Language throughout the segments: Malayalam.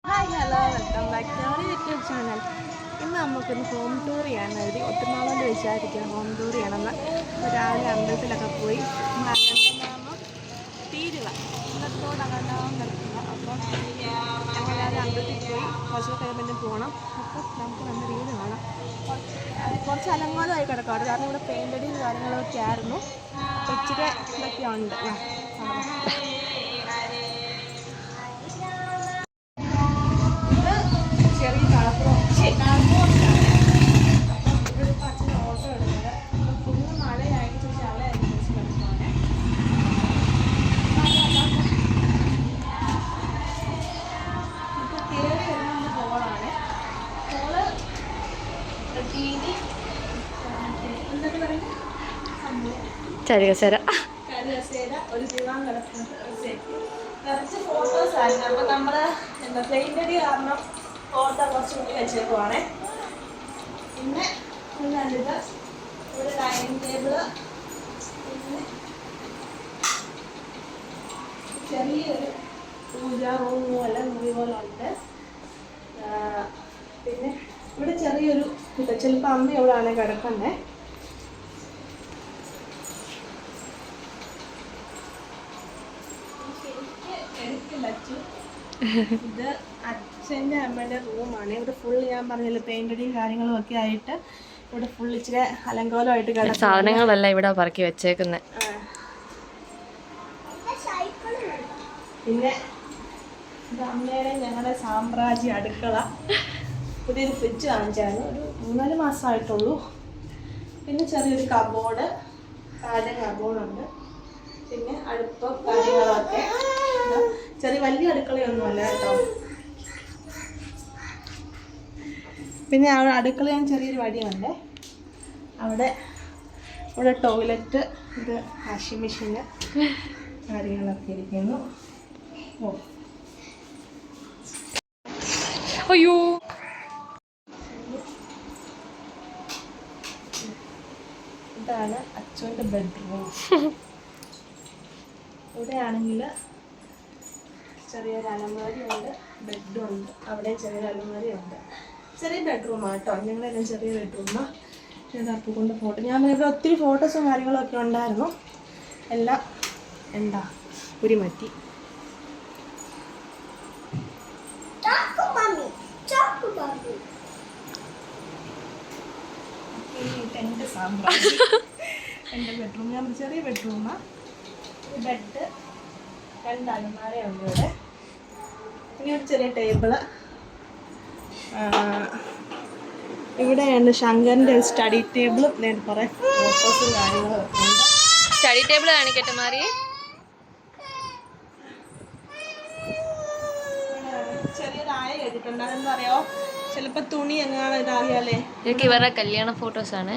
Hi hello welcome back to our YouTube channel. ഇന്ന് നമുക്കൊന്ന് ഹോം ടൂർ ചെയ്യാൻ കരുതി. ഒത്തിരി നാളോട് വിചാരിക്കുക ഹോം ടൂർ ചെയ്യണമെന്ന്. രാവിലെ അമ്പലത്തിലൊക്കെ പോയി അകണ്ടാമം തീരുക ഇന്നത്തോട് അകണ്ടാമം കിടക്കുക. അപ്പം ഞങ്ങൾ രാവിലെ അമ്പലത്തിൽ പോയി കുറച്ച് കഴിയുമ്പോൾ പോകണം. അപ്പം നമുക്ക് നല്ല വീട് കാണാം. കുറച്ച് അലങ്കോലമായി കിടക്കാറ് കാരണം ഇവിടെ പെയിൻ്റടിയും കാര്യങ്ങളൊക്കെ ആയിരുന്നു. ഇച്ചിരി ഇതൊക്കെ ഉണ്ട്. ചെറിയ കളപ്പുറം ഇവിടെ അച്ഛൻ ഓട്ടോ എടുക്കുന്നത്. ഫുള്ള് മഴയായിട്ട് ചളയായിട്ട് വെച്ച് കിടക്കുവാണ്. ഇപ്പോൾ കയറി വരുന്ന ഹോളാണ്. ഹോള് ടി വി എന്തൊക്കെ പറയുന്നത് കരകസേര ഒരു ദിവാൻ കിടക്കുന്നത് നിറച്ച് ഫോട്ടോസ് ആയിരുന്നു. അപ്പം നമ്മൾ എന്താ പെയിൻ്റടി കാരണം ഫോട്ടോ കുറച്ച് മുന്നിൽ വെച്ചേക്കുവാണേ. പിന്നെ ഇത് ഒരു ഡൈനിങ് ടേബിള്, പിന്നെ ചെറിയൊരു പൂജാ റൂം പോലെ മുറി പോലെ ഉണ്ട്. പിന്നെ ഇവിടെ ചെറിയൊരു ഇത് ചിലപ്പോൾ അമ്മ എവിടെയാണ് കിടക്കണ്ടേ. ഇത് അച്ഛൻ്റെ അമ്മയുടെ റൂമാണ്. ഇവിടെ ഫുൾ ഞാൻ പറഞ്ഞില്ല പെയിൻ്റടിയും കാര്യങ്ങളും ഒക്കെ ആയിട്ട് ഇവിടെ ഫുൾ ഇച്ചിരി അലങ്കോലമായിട്ട് കിടക്കും. സാധനങ്ങളെല്ലാം ഇവിടെ പറക്കി വെച്ചേക്കുന്നത്. പിന്നെ ഇത് അമ്മയുടെ ഞങ്ങളുടെ സാമ്രാജ്യ അടുക്കള. പുതിയൊരു ഫ്രിഡ്ജ് വാങ്ങിച്ചായിരുന്നു. ഒരു 3-4 മാസമായിട്ടുള്ളൂ. പിന്നെ ചെറിയൊരു കബോർഡ്, പാചക കബോർഡുണ്ട്. പിന്നെ അടുപ്പം കാര്യങ്ങളൊക്കെ ചെറിയ വലിയ അടുക്കളയൊന്നുമല്ല കേട്ടോ. പിന്നെ അവിടെ അടുക്കള ഞാൻ ചെറിയൊരു വടിയുണ്ട്. ഇവിടെ ടോയ്ലറ്റ്, ഇത് വാഷിംഗ് മെഷീന് കാര്യങ്ങളൊക്കെ ഇരിക്കുന്നു. അയ്യോ ഇതാണ് അച്ഛൻ്റെ ബെഡ്റൂം. ഇവിടെ ആണെങ്കിൽ ചെറിയൊരു അലമാരി ഉണ്ട്, ബെഡും ഉണ്ട്. അവിടെ ചെറിയൊരു അലമാരി ഉണ്ട്. ചെറിയ ബെഡ്റൂമാണ് കേട്ടോ. ഞങ്ങളെല്ലാം ചെറിയ ബെഡ്റൂമാണ്. അപ്പോൾ കൊണ്ട് ഫോട്ടോ ഞാൻ ഇവിടെ ഒത്തിരി ഫോട്ടോസും കാര്യങ്ങളൊക്കെ ഉണ്ടായിരുന്നു. എല്ലാം എന്താ ഉരിമറ്റി. എൻ്റെ സാമ്രാജ്യം എൻ്റെ ബെഡ്റൂം. ഞാൻ ചെറിയ ബെഡ്റൂമാണ്. ബെഡ്, 2 അലമാരയുണ്ട് ഇവിടെ. പിന്നെ ഒരു ചെറിയ ടേബിള്. ഇവിടെയാണ് ശങ്കറിൻ്റെ ഒരു സ്റ്റഡി ടേബിളും കുറേ ഫോട്ടോസും കാര്യങ്ങളും ഒക്കെ ഉണ്ട്. സ്റ്റഡി ടേബിൾ കാണിക്കട്ടെ മാറി. ചെറിയൊരു ആയ കേട്ടിട്ടുണ്ട്. അതെന്താ അറിയോ, ചിലപ്പോൾ തുണി എങ്ങാണ് ഇതാകിയാലേ. ഇതൊക്കെ ഇവരുടെ കല്യാണ ഫോട്ടോസാണ്.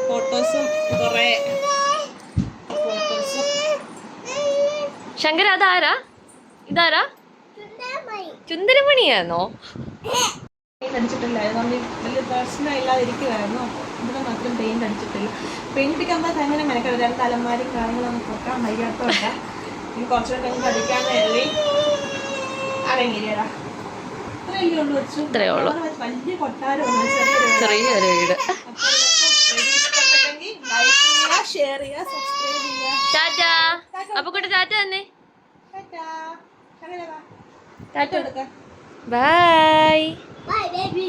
ഫോട്ടോസും കുറേ ഫോട്ടോസും. ശങ്കര അതാരാ? ഇതാരാ? ചുന്ദരമണിയാണോ? പെയിൻ്റ് അടിച്ചിട്ടില്ലായിരുന്നു. നമ്മൾ വലിയ പ്രശ്നം ഇല്ലാതിരിക്കുമായിരുന്നു. അപ്പോൾ ഇവിടെ മാത്രം പെയിൻ്റ് അടിച്ചിട്ടില്ല. പെയിൻ്റ് അടിക്കുമ്പോൾ തന്നെ മെനക്കെടും. 2 അലമാരി കാര്യങ്ങളൊന്നും പൊക്കാൻ വയ്യാത്തതല്ല. ഇനി കുറച്ചുകൂടെ കഴിഞ്ഞ് പഠിക്കാമെന്ന് കരുതി അടങ്ങിയില്ലേടാ. ഇത്രയല്ലേ ഉള്ളൂ വെച്ചു. ഇത്രയേ ഉള്ളൂ. വലിയ കൊട്ടാരമൊന്നും ചെറിയൊരു വീട്. ഇഷ്ടപ്പെട്ടെങ്കിൽ ലൈക്ക് ചെയ്യുക, ഷെയർ ചെയ്യുക, സബ്സ്ക്രൈബ് ചെയ്യുക. ടാറ്റാ. അപ്പൊ കൂടെ ടാറ്റ തന്നെ. ടാറ്റ. ബൈ. Bye, baby.